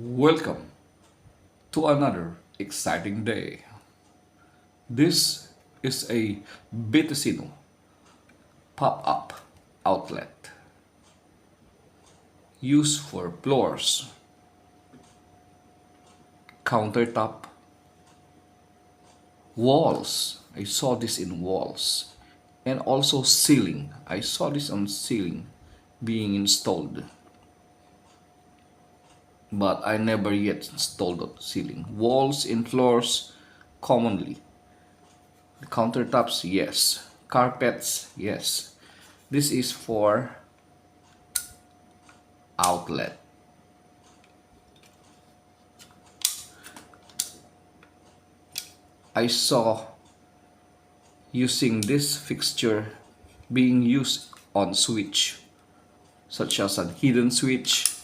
Welcome to another exciting day. This is a Bticino Pop-Up outlet used for floors, countertop, walls. I saw this in walls, and also ceiling. I saw this on ceiling being installed, but I never yet installed on ceiling. Walls and floors commonly. Countertops, yes. Carpets, yes. This is for outlet. I saw using this fixture being used on switch, such as a hidden switch,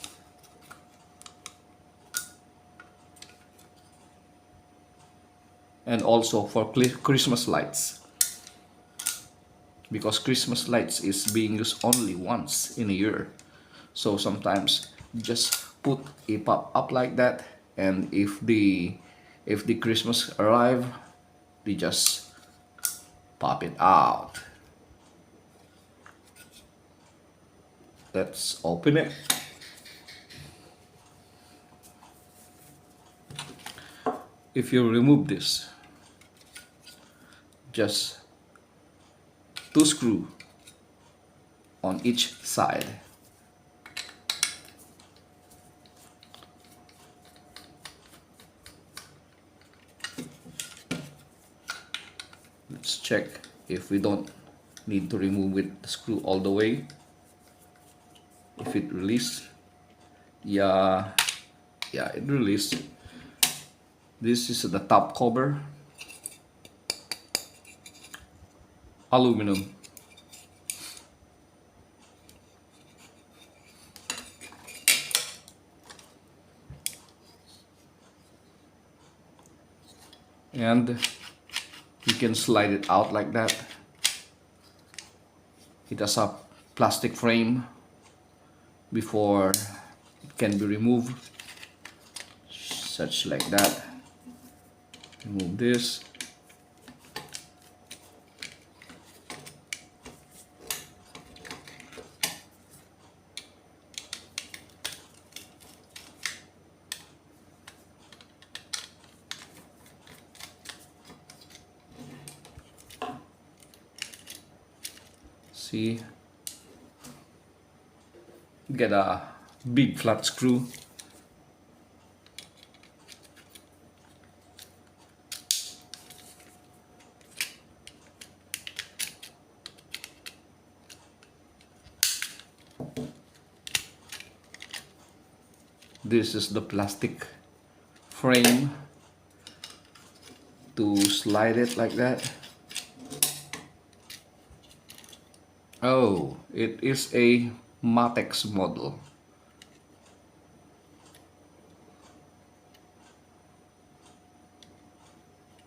and also for Christmas lights, because Christmas lights is being used only once in a year. So sometimes just put a pop up like that, and if the Christmas arrive, they just pop it out. Let's open it. If you remove this, just two screws on each side. Let's check if we don't need to remove it, the screw all the way. If it released, yeah, it released. This is the top cover, aluminum. And you can slide it out like that. It has a plastic frame before it can be removed, such like that. Remove this. See, get a big flat screw. This is the plastic frame to slide it like that. Oh, it is a Matix model.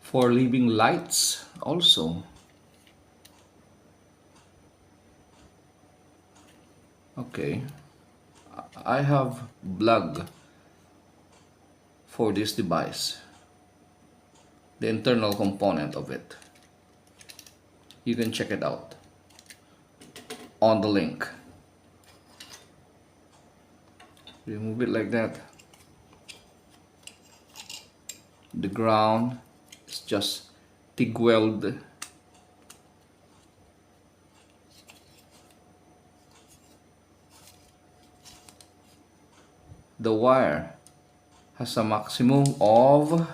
For Livinglights also. Okay, I have blog for this device, the internal component of it. You can check it out on the link. Remove it like that. The ground is just TIG weld. The wire has a maximum of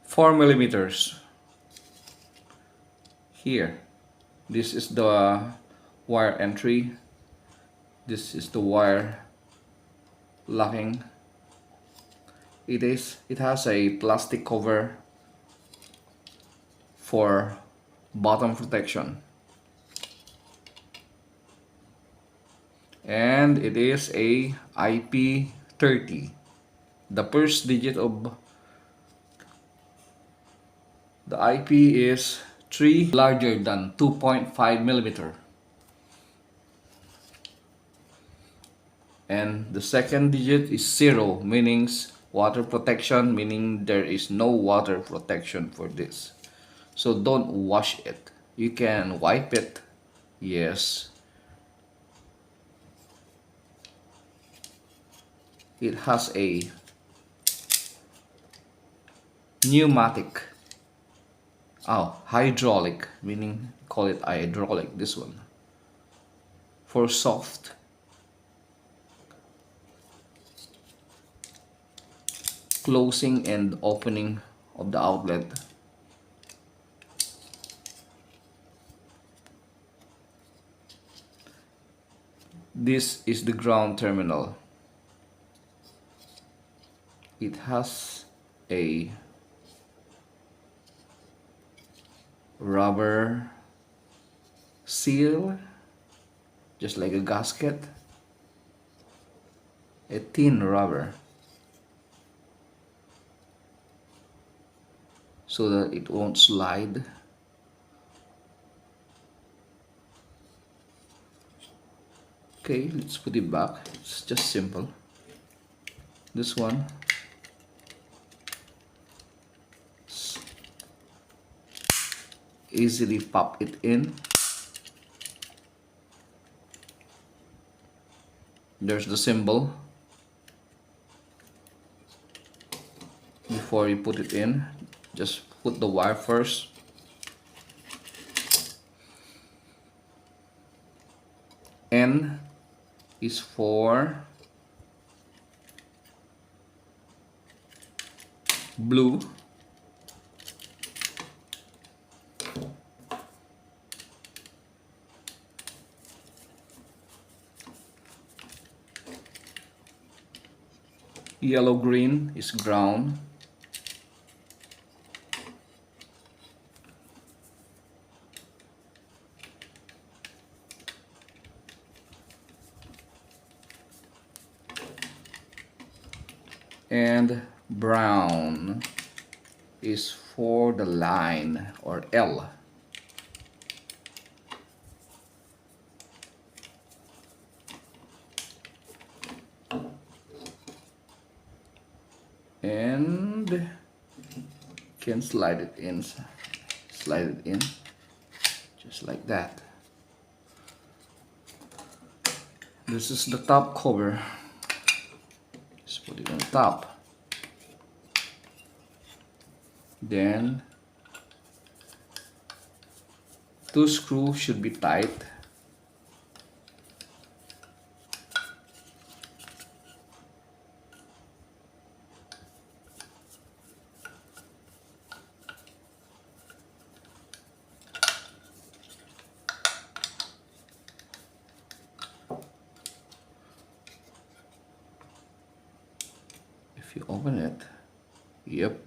4 millimeters. Here, this is the wire entry. This is the wire locking. It has a plastic cover for bottom protection, and it is a IP30. The first digit of the IP is 3 larger than 2.5 millimeter. And the second digit is 0, meaning water protection, meaning there is no water protection for this. So don't wash it. You can wipe it. Yes. It has a pneumatic. Oh, hydraulic, meaning call it hydraulic, this one. For soft. Closing and opening of the outlet. This is the ground terminal. It has a rubber seal, just like a gasket, a thin rubber, so that it won't slide. Okay, let's put it back. It's just simple. This one, easily pop it in. There's the symbol. Before you put it in, just put the wire first. N is for blue. Yellow green is ground. And brown is for the line, or L. And can slide it in, just like that. This is the top cover. Just put it on top. Then 2 screws should be tight. If you open it, yep,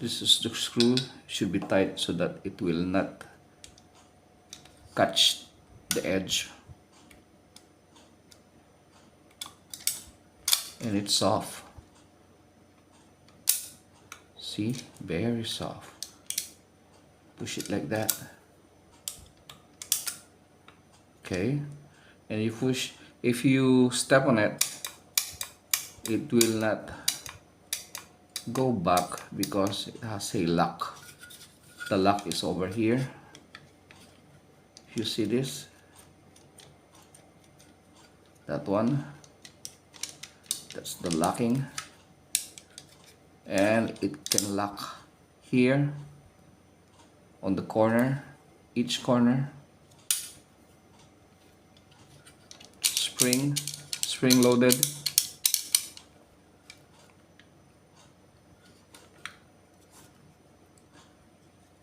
this is the screw, should be tight so that it will not catch the edge, and it's soft. See, very soft. Push it like that. Okay, and you push. If you step on it, it will not go back because it has a lock. The lock is over here. If you see this, that one, that's the locking, and it can lock here on the corner, each corner. Spring loaded.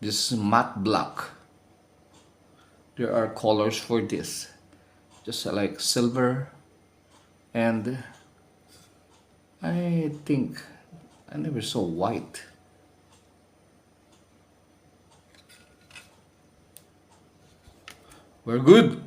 This is matte black. There are colors for this, just like silver, and I think I never saw white. We're good.